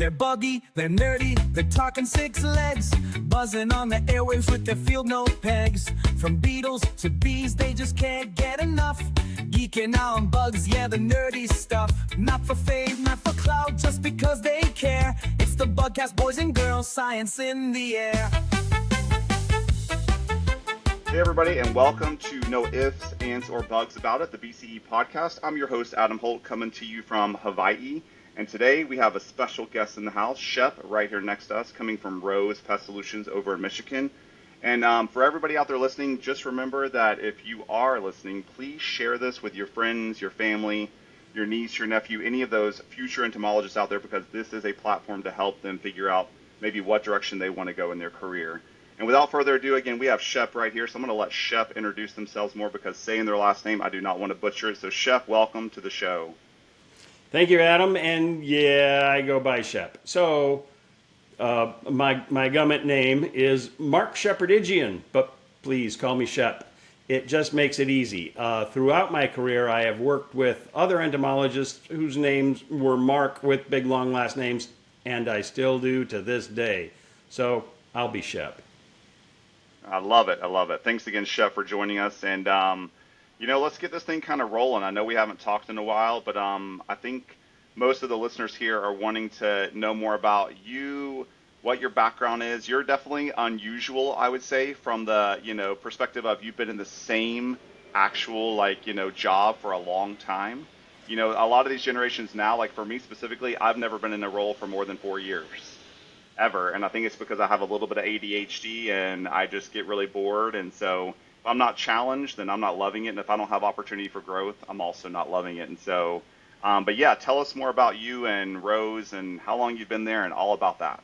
They're buggy, they're nerdy, they're talking six legs, buzzing on the airwaves with their field note pegs. From beetles to bees, they just can't get enough. Geeking out on bugs, yeah, the nerdy stuff. Not for fame, not for clout, just because they care. It's the Bugcast, boys and girls, science in the air. Hey everybody, and welcome to No Ifs, Ands, or Bugs About It, the BCE Podcast. I'm your host, Adam Holt, coming to you from Hawaii. And today we have a special guest in the house, Shep, right here next to us, coming from Rose Pest Solutions over in Michigan. And for everybody out there listening, just remember that if you are listening, please share this with your friends, your family, your niece, your nephew, any of those future entomologists out there, because this is a platform to help them figure out maybe what direction they want to go in their career. And without further ado, again, we have Shep right here. So I'm going to let Shep introduce themselves more, because saying their last name, I do not want to butcher it. So Shep, welcome to the show. Thank you, Adam. And yeah, I go by Shep. So my government name is Mark Shepardigian, but please call me Shep. It just makes it easy. Throughout my career, I have worked with other entomologists whose names were Mark with big long last names, and I still do to this day. So I'll be Shep. I love it. I love it. Thanks again, Shep, for joining us. And, let's get this thing kind of rolling. I know we haven't talked in a while, but I think most of the listeners here are wanting to know more about you, what your background is. You're definitely unusual, I would say, from the, perspective of you've been in the same actual, job for a long time. A lot of these generations now, like for me specifically, I've never been in a role for more than 4 years. Ever. And I think it's because I have a little bit of ADHD and I just get really bored. And so if I'm not challenged, then I'm not loving it. And if I don't have opportunity for growth, I'm also not loving it. And so, but yeah, tell us more about you and Rose and how long you've been there and all about that.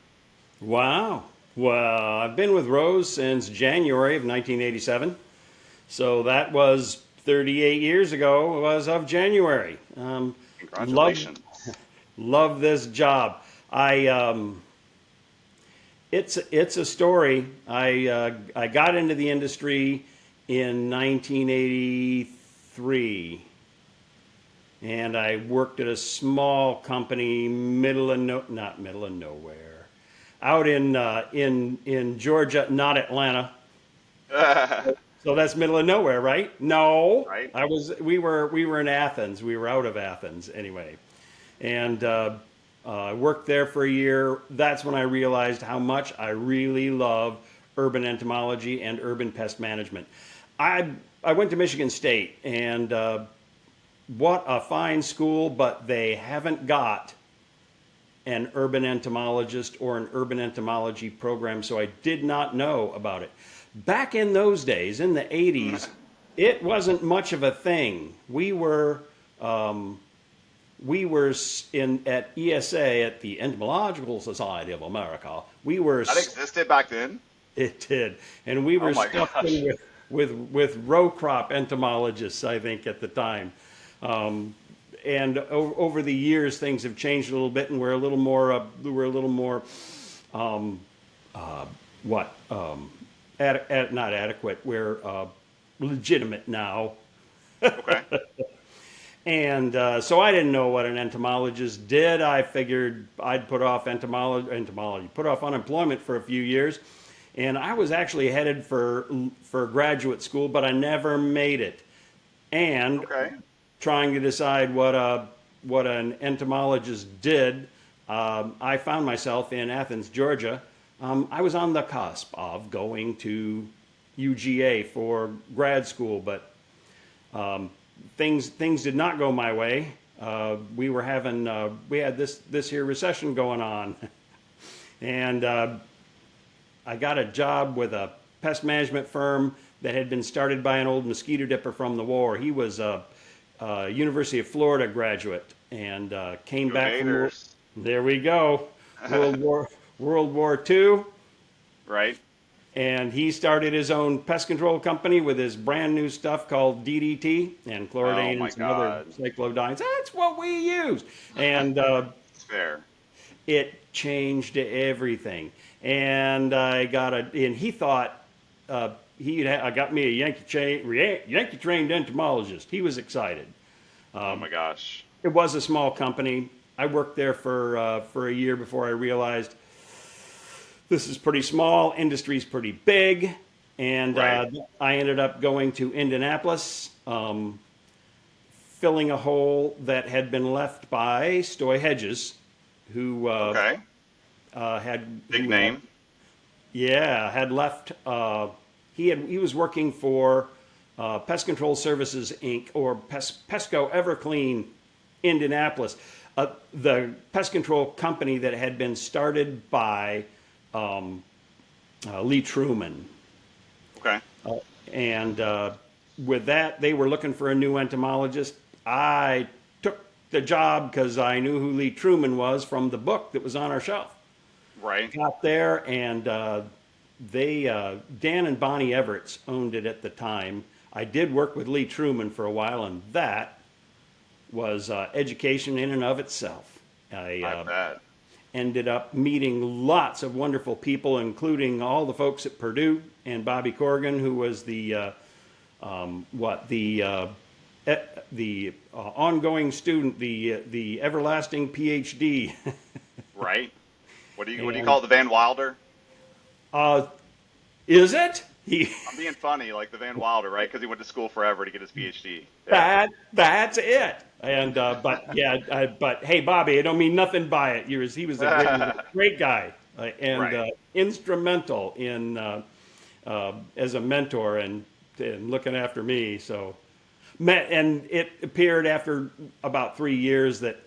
Wow. Well, I've been with Rose since January of 1987. So that was 38 years ago as of January. Congratulations. Love this job. It's a story. I got into the industry in 1983, and I worked at a small company, not middle of nowhere, out in Georgia, not Atlanta. So that's middle of nowhere, right? No, right. We were in Athens. We were out of Athens anyway, and. I worked there for a year. That's when I realized how much I really love urban entomology and urban pest management. I went to Michigan State, and what a fine school, but they haven't got an urban entomologist or an urban entomology program, so I did not know about it. Back in those days, in the 80s, it wasn't much of a thing. We were at ESA, at the Entomological Society of America. That existed back then? It did. And we were stuck in with row crop entomologists, I think, at the time. And over the years, things have changed a little bit, and we're a little more not adequate. We're legitimate now. Okay. And so I didn't know what an entomologist did. I figured I'd put off unemployment for a few years. And I was actually headed for graduate school, but I never made it. And trying to decide what an entomologist did, I found myself in Athens, Georgia. I was on the cusp of going to UGA for grad school, but things did not go my way. We had this here recession going on, and I got a job with a pest management firm that had been started by an old mosquito dipper from the war. He was a University of Florida graduate and came back from there we go, World War II. Right. And he started his own pest control company with his brand new stuff called DDT and chloridane and some other cyclodines. That's what we used. And fair. It changed everything. And I he thought I got me a Yankee trained entomologist. He was excited. Oh my gosh. It was a small company. I worked there for a year before I realized this is pretty small, industry's pretty big, and Right. I ended up going to Indianapolis, filling a hole that had been left by Stoy Hedges, who Okay. had Big who had name. yeah had left. He was working for Pest Control Services Inc. or Pesco Everclean, Indianapolis, the pest control company that had been started by Lee Truman. Okay. And with that, they were looking for a new entomologist. I took the job because I knew who Lee Truman was from the book that was on our shelf. Right. Got there, and Dan and Bonnie Everett owned it at the time. I did work with Lee Truman for a while, and that was education in and of itself. I bet. Ended up meeting lots of wonderful people, including all the folks at Purdue and Bobby Corrigan, who was the ongoing student, the everlasting PhD. Right. What do you And call it, the Van Wilder? is it? I'm being funny, like the Van Wilder, right? Because he went to school forever to get his PhD. Yeah. That's it. And but hey, Bobby, I don't mean nothing by it. He was a great guy, and Right. instrumental in as a mentor and looking after me. So, and it appeared after about 3 years that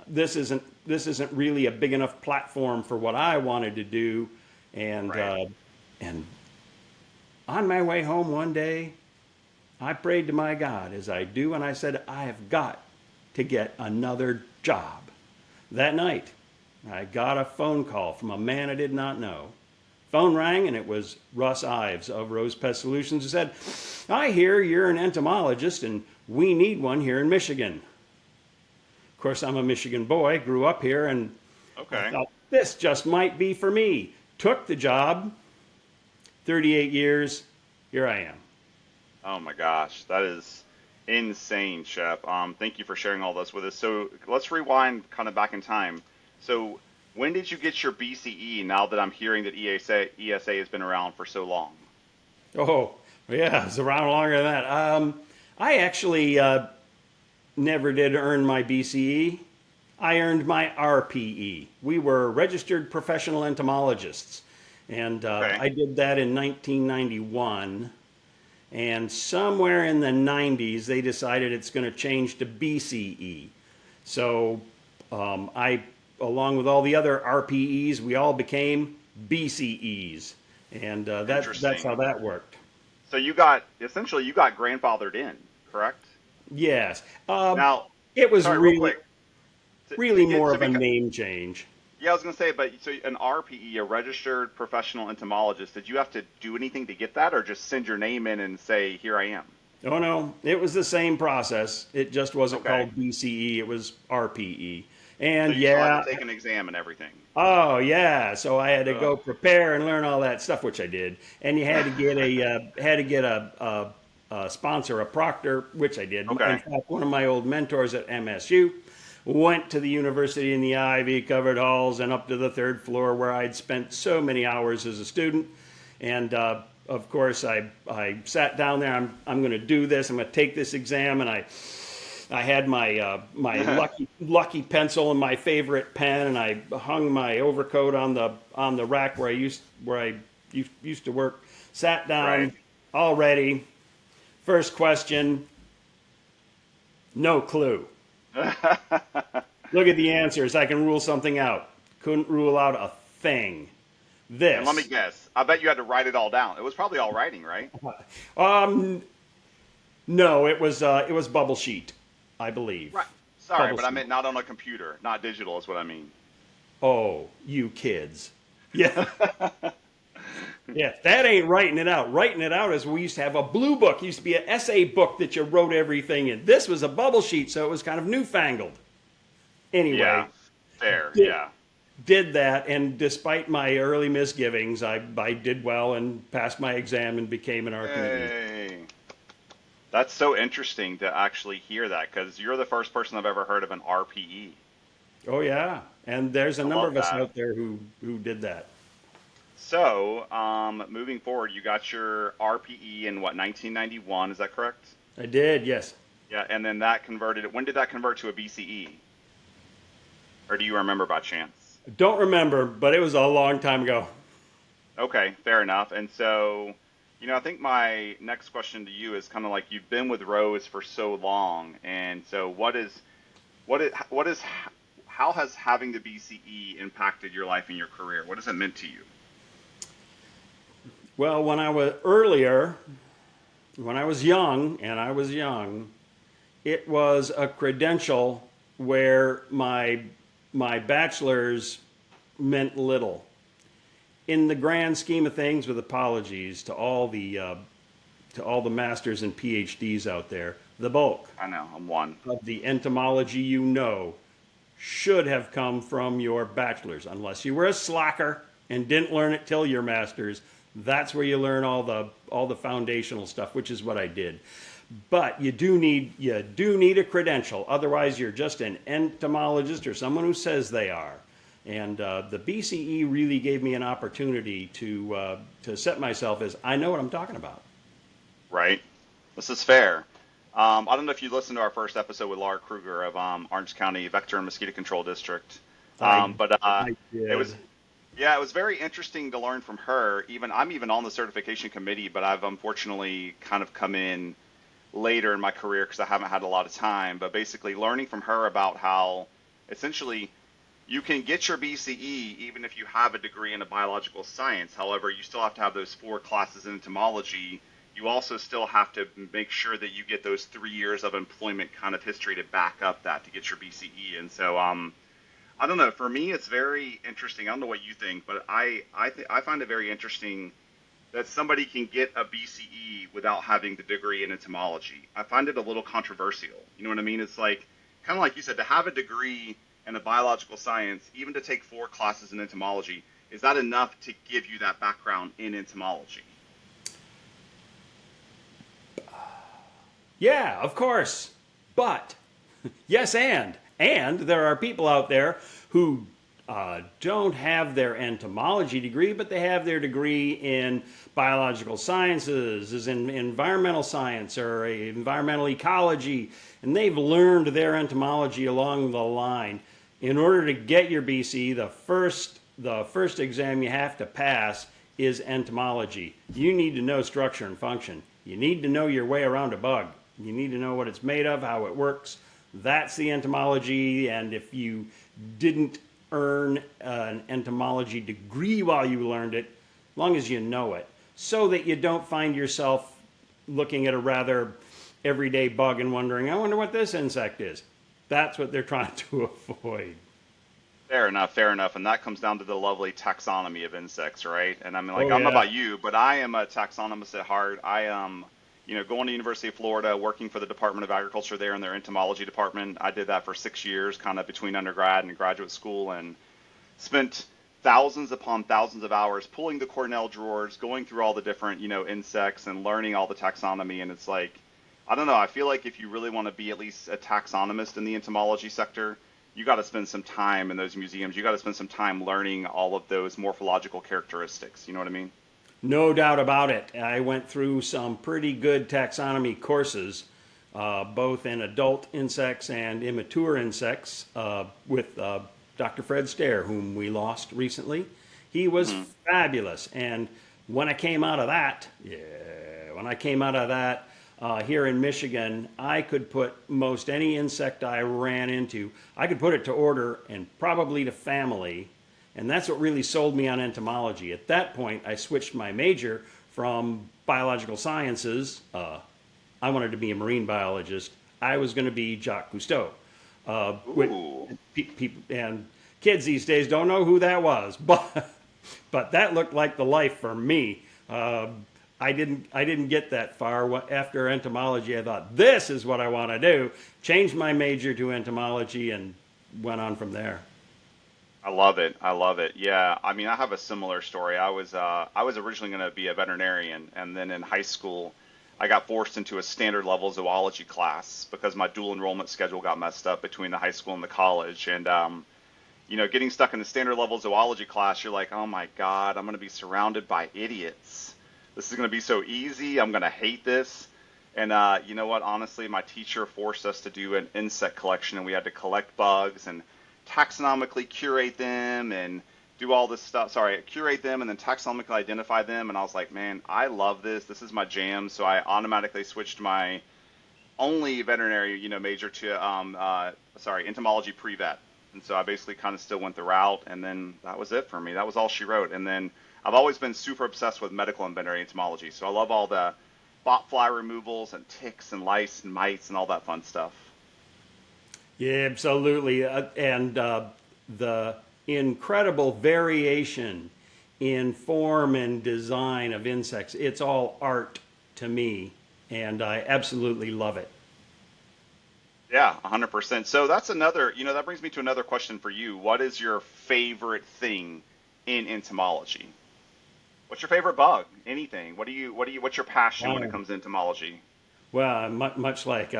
this isn't really a big enough platform for what I wanted to do, and Right. and on my way home one day, I prayed to my God, as I do, and I said, I have got to get another job. That night, I got a phone call from a man I did not know. Phone rang, and it was Russ Ives of Rose Pest Solutions, who said, I hear you're an entomologist, and we need one here in Michigan. Of course, I'm a Michigan boy, grew up here, and I Okay. thought, this just might be for me. Took the job. 38 years, here I am. Oh my gosh, that is insane, Shep. Thank you for sharing all this with us. So let's rewind kind of back in time. So when did you get your BCE? Now that I'm hearing that ESA has been around for so long. Oh, yeah, it's around longer than that. I actually never did earn my BCE. I earned my RPE. We were registered professional entomologists, and Okay. I did that in 1991. And somewhere in the 90s, they decided it's going to change to BCE. So along with all the other RPEs, we all became BCEs, and that's how Interesting. that worked. So essentially you got grandfathered in, correct? Yes, Now, it was sorry, real quick. To really get more to of a become, name change. yeah, I was gonna say, but so an RPE, a registered professional entomologist, did you have to do anything to get that, or just send your name in and say, "Here I am"? Oh no, it was the same process. It just wasn't Okay. called BCE. It was RPE. So And you still had yeah, to take an exam and everything. oh yeah. So I had to Ugh. go prepare and learn all that stuff, which I did. And you had to get a sponsor, a proctor, which I did. In Okay. fact, one of my old mentors at MSU went to the university in the ivy covered halls and up to the third floor where I'd spent so many hours as a student. And of course, I sat down there. I'm going to do this. I'm going to take this exam, and I had my lucky pencil and my favorite pen, and I hung my overcoat on the rack where I used to work. Sat Right. down, all ready. First question, no clue. Look at the answers. I can rule something out. Couldn't rule out a thing. And let me This. guess. I bet you had to write it all down. It was probably all writing, right? Um, no, it was bubble sheet, I believe. Right. Sorry, Bubble but I sheet. meant not on a computer, not digital is what I mean. Oh, you kids. Yeah. Yeah, that ain't writing it out. Writing it out is we used to have a blue book. It used to be an essay book that you wrote everything in. This was a bubble sheet, so it was kind of newfangled. Anyway, Yeah. Fair. did, Yeah. did that, and despite my early misgivings, I did well and passed my exam and became an RPE. Hey. That's so interesting to actually hear that because you're the first person I've ever heard of an RPE. Oh yeah, and there's a I number love of us that. out there who did that. So, moving forward, you got your RPE in what, 1991? Is that correct? I did, yes. Yeah, and then that converted. When did that convert to a BCE? Or do you remember by chance? I don't remember, but it was a long time ago. Okay, fair enough. And so, I think my next question to you is kind of like you've been with Rose for so long, and so what is how has having the BCE impacted your life and your career? What has it meant to you? Well, when I was young, and I was young, it was a credential where my bachelor's meant little. In the grand scheme of things, with apologies to all the masters and PhDs out there, the bulk I know, I'm one. of the entomology you know should have come from your bachelor's, unless you were a slacker and didn't learn it till your master's. That's where you learn all the foundational stuff, which is what I did. But you do need a credential. Otherwise, you're just an entomologist or someone who says they are. And the BCE really gave me an opportunity to set myself as I know what I'm talking about. Right? This is fair. I don't know if you listened to our first episode with Laura Kruger of Orange County Vector and Mosquito Control District, I but I it was did. yeah, it was very interesting to learn from her. I'm even on the certification committee, but I've unfortunately kind of come in later in my career because I haven't had a lot of time. But basically, learning from her about how essentially you can get your BCE even if you have a degree in a biological science. However, you still have to have those 4 classes in entomology. You also still have to make sure that you get those 3 years of employment kind of history to back up that to get your BCE. And so, I don't know. For me, it's very interesting. I don't know what you think, but I find it very interesting that somebody can get a BCE without having the degree in entomology. I find it a little controversial. You know what I mean? It's like kind of like you said, to have a degree in a biological science, even to take 4 classes in entomology, is that enough to give you that background in entomology? Yeah, of course. But yes, and there are people out there who don't have their entomology degree, but they have their degree in biological sciences, as in environmental science or environmental ecology, and they've learned their entomology along the line. In order to get your BC, the first exam you have to pass is entomology. You need to know structure and function. You need to know your way around a bug. You need to know what it's made of, how it works. That's the entomology, and if you didn't earn an entomology degree while you learned it, as long as you know it, so that you don't find yourself looking at a rather everyday bug and wondering, I wonder what this insect is. That's what they're trying to avoid. Fair enough, fair enough. And that comes down to the lovely taxonomy of insects, right? And I mean, like, Oh I don't know yeah. about you, but I am a taxonomist at heart. I am, going to University of Florida, working for the Department of Agriculture there in their entomology department. I did that for 6 years, kind of between undergrad and graduate school, and spent thousands upon thousands of hours pulling the Cornell drawers, going through all the different, insects and learning all the taxonomy. And it's like, I don't know, I feel like if you really want to be at least a taxonomist in the entomology sector, you got to spend some time in those museums. You got to spend some time learning all of those morphological characteristics. You know what I mean? No doubt about it. I went through some pretty good taxonomy courses, both in adult insects and immature insects, with Dr. Fred Stair, whom we lost recently. He was fabulous. And when I came out of that, here in Michigan, I could put most any insect I ran into, I could put it to order and probably to family. And that's what really sold me on entomology. At that point, I switched my major from biological sciences. I wanted to be a marine biologist. I was going to be Jacques Cousteau. Ooh. And kids these days don't know who that was, but that looked like the life for me. I didn't get that far. After entomology, I thought, this is what I want to do. Changed my major to entomology and went on from there. I love it. I love it. Yeah. I mean, I have a similar story. I was originally going to be a veterinarian, and then in high school, I got forced into a standard level zoology class because my dual enrollment schedule got messed up between the high school and the college. And, getting stuck in the standard level zoology class, you're like, oh my God, I'm going to be surrounded by idiots. This is going to be so easy. I'm going to hate this. And you know what? Honestly, my teacher forced us to do an insect collection, and we had to collect bugs and taxonomically curate them and do all this stuff. Sorry, curate them and then taxonomically identify them. And I was like, man, I love this. This is my jam. So I automatically switched my only veterinary, major to, entomology pre-vet. And so I basically kind of still went the route, and then that was it for me. That was all she wrote. And then I've always been super obsessed with medical and veterinary entomology. So I love all the bot fly removals and ticks and lice and mites and all that fun stuff. Yeah, absolutely. And the incredible variation in form and design of insects, it's all art to me, and I absolutely love it. Yeah, 100%. So that's another, that brings me to another question for you. What is your favorite thing in entomology? What's your favorite bug? Anything? What's your passion when it comes to entomology? Well, much like,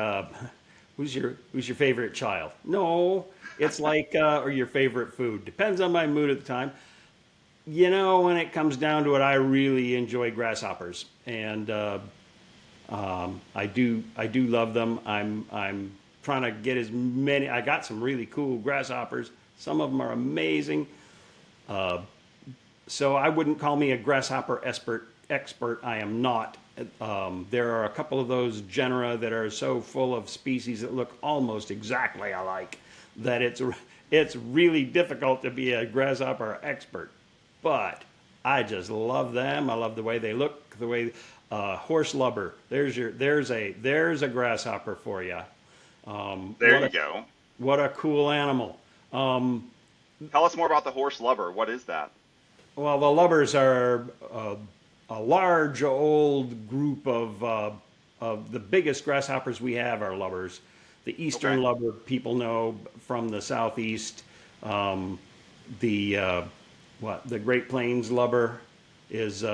who's your favorite child? No, it's like, or your favorite food. Depends on my mood at the time. When it comes down to it, I really enjoy grasshoppers, and I do love them. I'm trying to get as many. I got some really cool grasshoppers. Some of them are amazing. So I wouldn't call me a grasshopper expert. I am not. There are a couple of those genera that are so full of species that look almost exactly alike that it's really difficult to be a grasshopper expert. But I just love them. I love the way they look, the way horse lubber. There's a grasshopper for you. There you go. What a cool animal. Tell us more about the horse lubber. What is that? Well, the lubbers are a large old group of the biggest grasshoppers we have are lubbers. The eastern lubber people know from the southeast. The Great Plains lubber is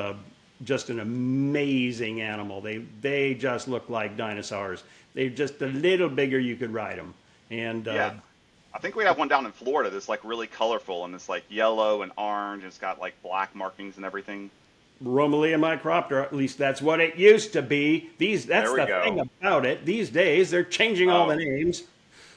just an amazing animal. They just look like dinosaurs. They're just a little bigger. You could ride them. And yeah. I think we have one down in Florida that's like really colorful and it's like yellow and orange. And it's got like black markings and everything. Romalia microptera, at least that's what it used to be. That's the thing about it. These days they're changing all the names,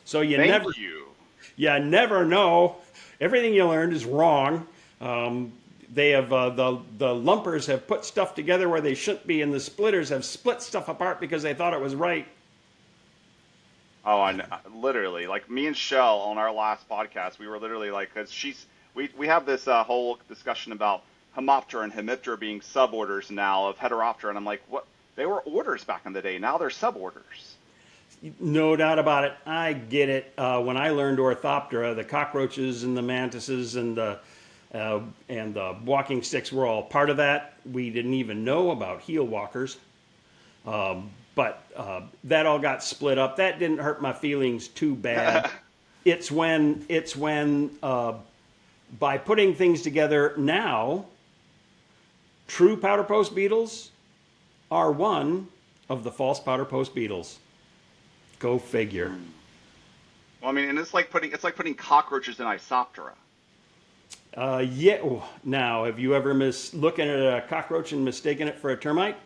so you never know. Everything you learned is wrong. They have the lumpers have put stuff together where they shouldn't be, and the splitters have split stuff apart because they thought it was right. Oh, and literally, like me and Shell on our last podcast, we were literally like, because we have this whole discussion about Homoptera and Hemiptera being suborders now of Heteroptera, and I'm like, what? They were orders back in the day. Now they're suborders. No doubt about it. I get it. When I learned Orthoptera, the cockroaches and the mantises and the walking sticks were all part of that. We didn't even know about heel walkers. But that all got split up. That didn't hurt my feelings too bad. It's when by putting things together now, true powder post beetles are one of the false powder post beetles. Go figure. Well, I mean, and it's like putting cockroaches in Isoptera. Yeah. Now, have you ever looking at a cockroach and mistaken it for a termite?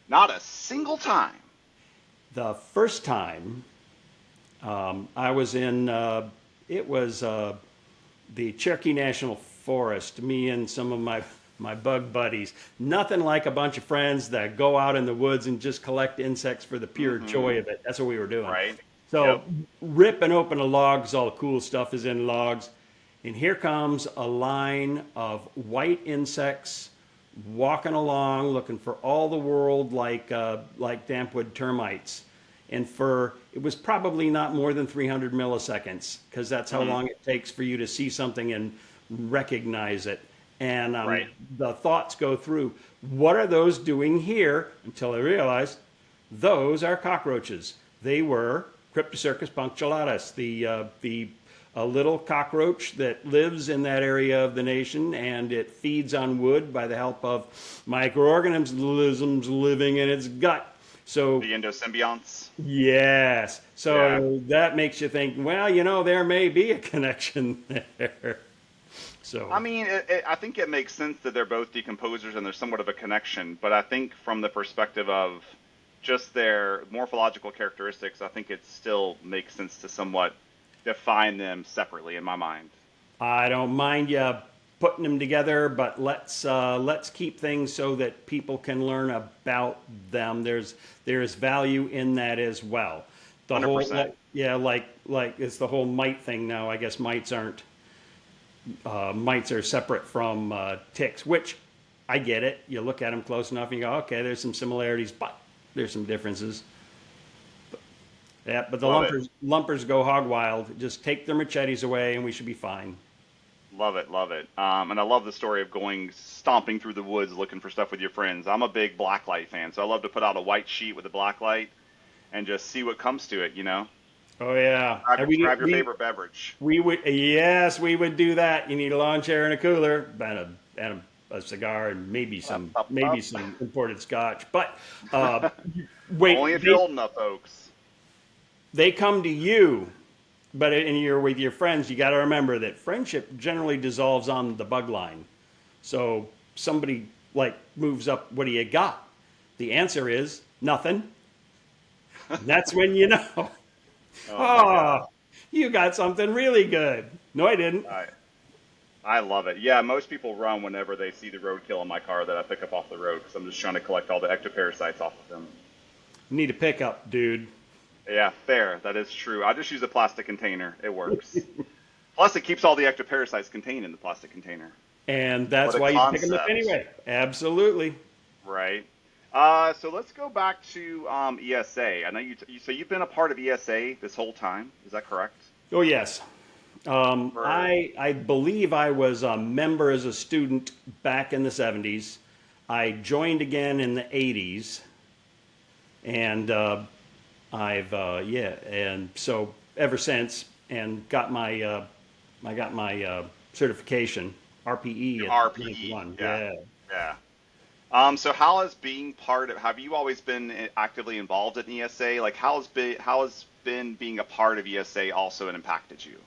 Not a single time. The first time I was in, it was the Cherokee National Forest, me and some of my bug buddies. Nothing like a bunch of friends that go out in the woods and just collect insects for the pure joy of it. That's what we were doing. Right. So ripping open the logs, all the cool stuff is in logs. And here comes a line of white insects walking along, looking for all the world like dampwood termites. And it was probably not more than 300 milliseconds, because that's how long it takes for you to see something and recognize it. And the thoughts go through, what are those doing here? Until I realized those are cockroaches. They were Cryptocercus punctulatus, the little cockroach that lives in that area of the nation, and it feeds on wood by the help of microorganisms living in its gut. So The endosymbionts. yes, so that makes you think, well, there may be a connection there. I So mean, I think it makes sense that they're both decomposers and there's somewhat of a connection, but I think from the perspective of just their morphological characteristics, I think it still makes sense to somewhat define them separately in my mind. I don't mind you putting them together, but let's keep things so that people can learn about them. There's value in that as well. The whole 100%. yeah, like it's the whole mite thing now. I guess mites are separate from ticks, which I get it. You look at them close enough and you go, okay, there's some similarities, but there's some differences. Yeah, but the Love it. lumpers go hog wild. Just take their machetes away and we should be fine. Love it, love it. And I love the story of going stomping through the woods looking for stuff with your friends. I'm a big blacklight fan, so I love to put out a white sheet with a blacklight and just see what comes to it, Oh yeah, Grab, and we grab your favorite beverage. we would yes we would do that. You need a lawn chair and a cooler and a cigar and maybe some imported scotch. But wait, Only if you're old enough, folks. they come to you, but and you're with your friends. You got to remember that friendship generally dissolves on the bug line. So somebody like moves up. What do you got? The answer is nothing. And that's when you know. Oh my God. Oh, you got something really good. No, I didn't. I love it. Yeah, most people run whenever they see the roadkill in my car that I pick up off the road because I'm just trying to collect all the ectoparasites off of them. Need a pickup, dude. Yeah, fair. That is true. I just use a plastic container. It works. Plus, it keeps all the ectoparasites contained in the plastic container. And that's What a why you pick them up concept. anyway. Absolutely. Right. So let's go back to ESA. I know so you've been a part of ESA this whole time. Is that correct? Oh, yes. I believe I was a member as a student back in the 70s. I joined again in the 80s. And and so ever since, and got my certification, RPE at RPE. 91. Yeah. Yeah. So how has have you always been actively involved in ESA? Like how has been being a part of ESA also impacted you?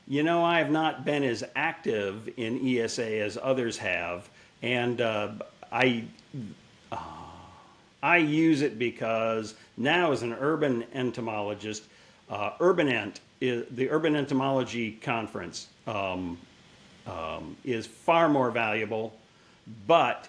I have not been as active in ESA as others have, and I use it because now as an urban entomologist, the Urban Entomology Conference is far more valuable, but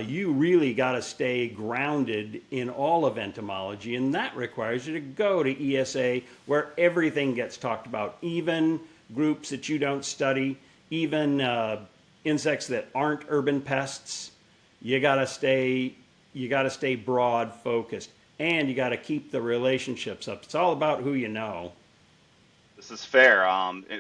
you really got to stay grounded in all of entomology, and that requires you to go to ESA where everything gets talked about, even groups that you don't study, even insects that aren't urban pests. You got to stay broad focused, and you got to keep the relationships up. It's all about who you know. This is fair.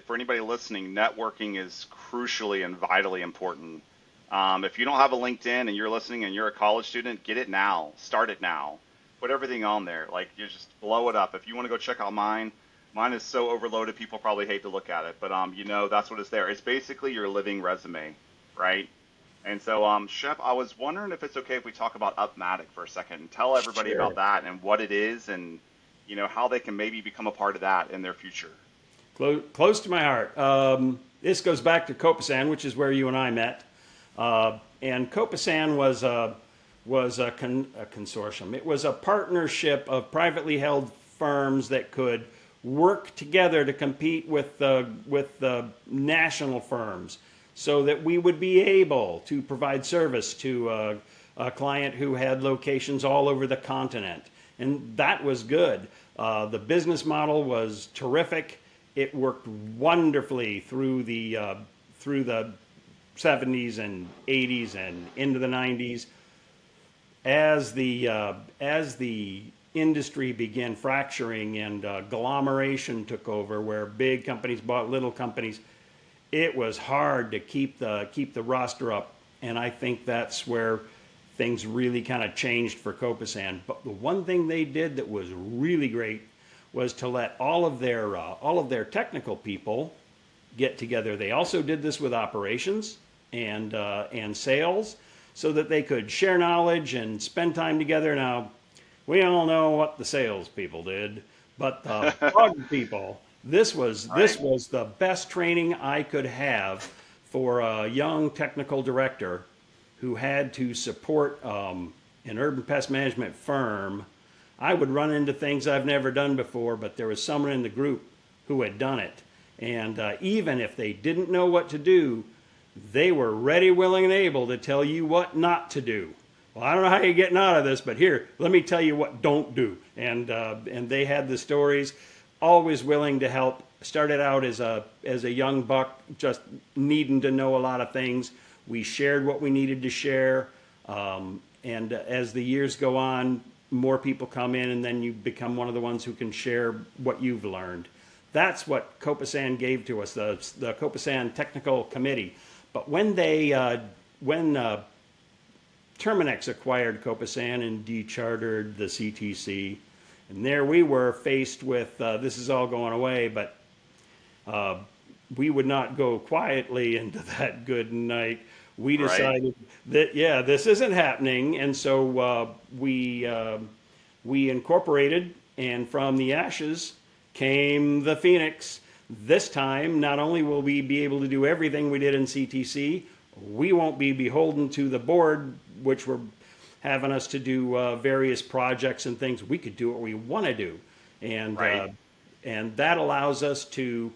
For anybody listening, networking is crucially and vitally important. If you don't have a LinkedIn and you're listening and you're a college student, get it now. Start it now. Put everything on there. Like, you just blow it up. If you want to go check out mine is so overloaded, people probably hate to look at it. But, that's what it's there. It's basically your living resume, right? And so, Shep, I was wondering if it's okay if we talk about Upmatic for a second and tell everybody Sure. about that and what it is and, how they can maybe become a part of that in their future. Close to my heart. This goes back to Copasan, which is where you and I met. And Copasan was a consortium. It was a partnership of privately held firms that could work together to compete with the national firms, so that we would be able to provide service to a client who had locations all over the continent, and that was good. The business model was terrific. It worked wonderfully through the 70s and 80s and into the 90s. As the industry began fracturing and agglomeration took over, where big companies bought little companies, it was hard to keep the roster up, and I think that's where things really kind of changed for Copasan. But the one thing they did that was really great was to let all of their technical people get together. They also did this with operations and sales, so that they could share knowledge and spend time together. Now, we all know what the salespeople did, but the bug people, this was the best training I could have for a young technical director who had to support an urban pest management firm. I would run into things I've never done before, but there was someone in the group who had done it. And even if they didn't know what to do, they were ready, willing, and able to tell you what not to do. Well, I don't know how you're getting out of this, but here, let me tell you what don't do. And they had the stories, always willing to help. Started out as a young buck, just needing to know a lot of things. We shared what we needed to share. And as the years go on, more people come in, and then you become one of the ones who can share what you've learned. That's what Copasan gave to us, the Copasan Technical Committee. But when Terminex acquired Copasan and dechartered the CTC, and there we were faced with this is all going away, but we would not go quietly into that good night. We decided that, this isn't happening, and so we incorporated, and from the ashes came the Phoenix. This time, not only will we be able to do everything we did in CTC, we won't be beholden to the board, which were having us to do various projects and things. We could do what we want to do. And that allows us to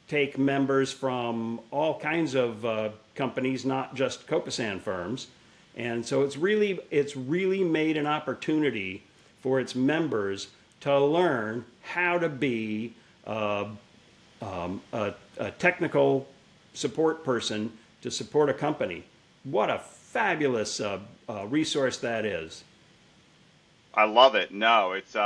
take members from all kinds of companies, not just Copasan firms. And so it's really made an opportunity for its members to learn how to be a technical support person to support a company. What a fabulous resource that is. I love it. No, it's,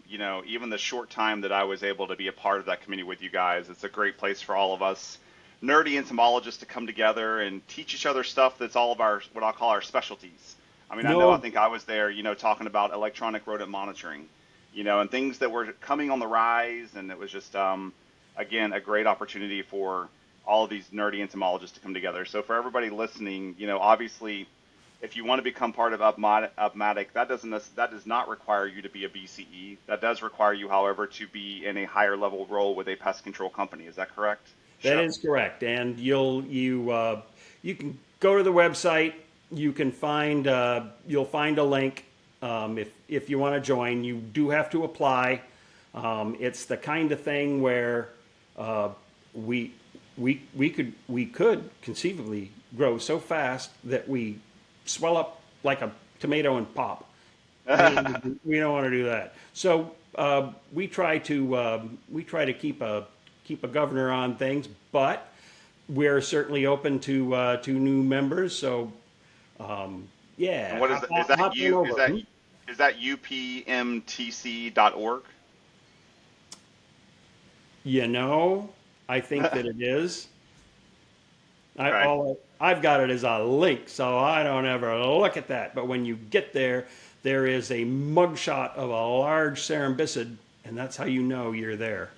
even the short time that I was able to be a part of that committee with you guys, it's a great place for all of us nerdy entomologists to come together and teach each other stuff that's all of our, what I'll call our specialties. I mean, I think I was there, talking about electronic rodent monitoring, and things that were coming on the rise. And it was just, again, a great opportunity for all of these nerdy entomologists to come together. So for everybody listening, obviously, if you want to become part of Upmatic, that does not require you to be a BCE. That does require you, however, to be in a higher level role with a pest control company. Is that correct? That is correct. And you can go to the website. You can find you'll find a link if you want to join. You do have to apply. It's the kind of thing where we could conceivably grow so fast that we swell up like a tomato and pop. We don't want to do that. So we try to keep a governor on things, but we're certainly open to new members. So yeah. And what is that? Is that upmtc.org? I think that it is. I've got it as a link, so I don't ever look at that. But when you get there, there is a mugshot of a large cerambycid, and that's how you know you're there.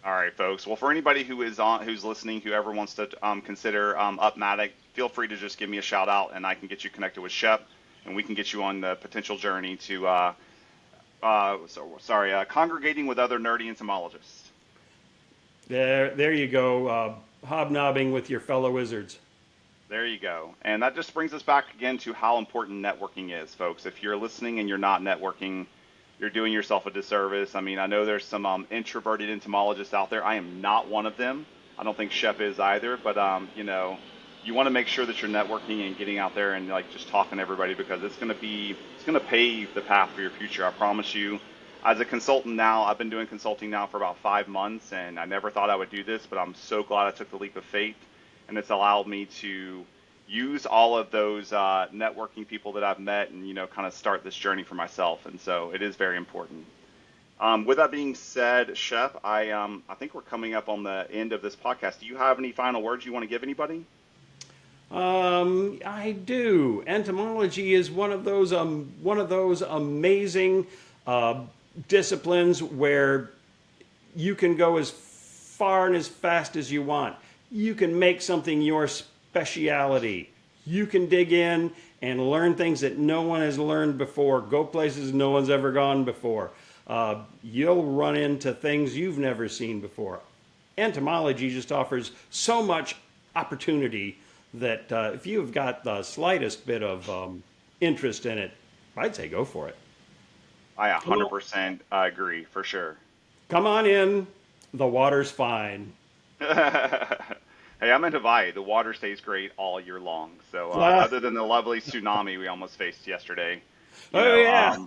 All right, folks. Well, for anybody who's listening, whoever wants to consider Upmatic, feel free to just give me a shout out, and I can get you connected with Shep, and we can get you on the potential journey to congregating with other nerdy entomologists. There you go, hobnobbing with your fellow wizards. There you go. And that just brings us back again to how important networking is, folks. If you're listening and you're not networking, you're doing yourself a disservice. I mean, I know there's some introverted entomologists out there. I am not one of them. I don't think Shep is either. But, you want to make sure that you're networking and getting out there and just talking to everybody, because it's going to pave the path for your future. I promise you. As a consultant now, I've been doing consulting now for about 5 months, and I never thought I would do this, but I'm so glad I took the leap of faith, and it's allowed me to use all of those networking people that I've met and, kind of start this journey for myself. And so it is very important. With that being said, Shep, I think we're coming up on the end of this podcast. Do you have any final words you want to give anybody? I do. Entomology is one of those amazing disciplines where you can go as far and as fast as you want. You can make something your speciality. You can dig in and learn things that no one has learned before, go places no one's ever gone before. You'll run into things you've never seen before. Entomology just offers so much opportunity that if you've got the slightest bit of interest in it, I'd say go for it. I 100% agree, for sure. Come on in. The water's fine. Hey, I'm in Hawaii. The water stays great all year long. So other than the lovely tsunami we almost faced yesterday. Yeah,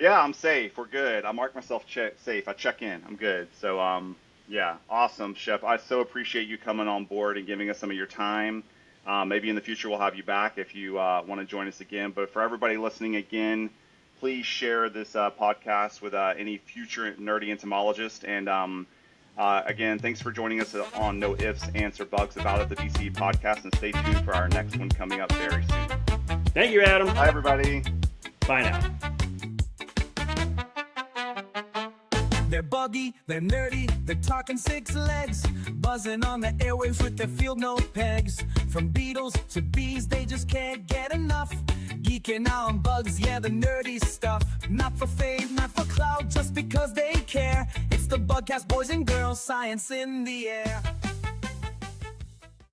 I'm safe. We're good. I mark myself safe. I check in. I'm good. So, yeah, awesome, Shep. I so appreciate you coming on board and giving us some of your time. Maybe in the future we'll have you back if you want to join us again. But for everybody listening again, please share this podcast with any future nerdy entomologist. And again, thanks for joining us on No Ifs, Ands, or Bugs About It, the BCE Podcast. And stay tuned for our next one coming up very soon. Thank you, Adam. Bye, everybody. Bye now. They're buggy, they're nerdy, they're talking 6 legs, buzzing on the airwaves with their field note pegs. From beetles to bees, they just can't get enough. Geeking out on bugs, yeah, the nerdy stuff. Not for fame, not for clout, just because they care. It's the Bugcast, boys and girls, science in the air.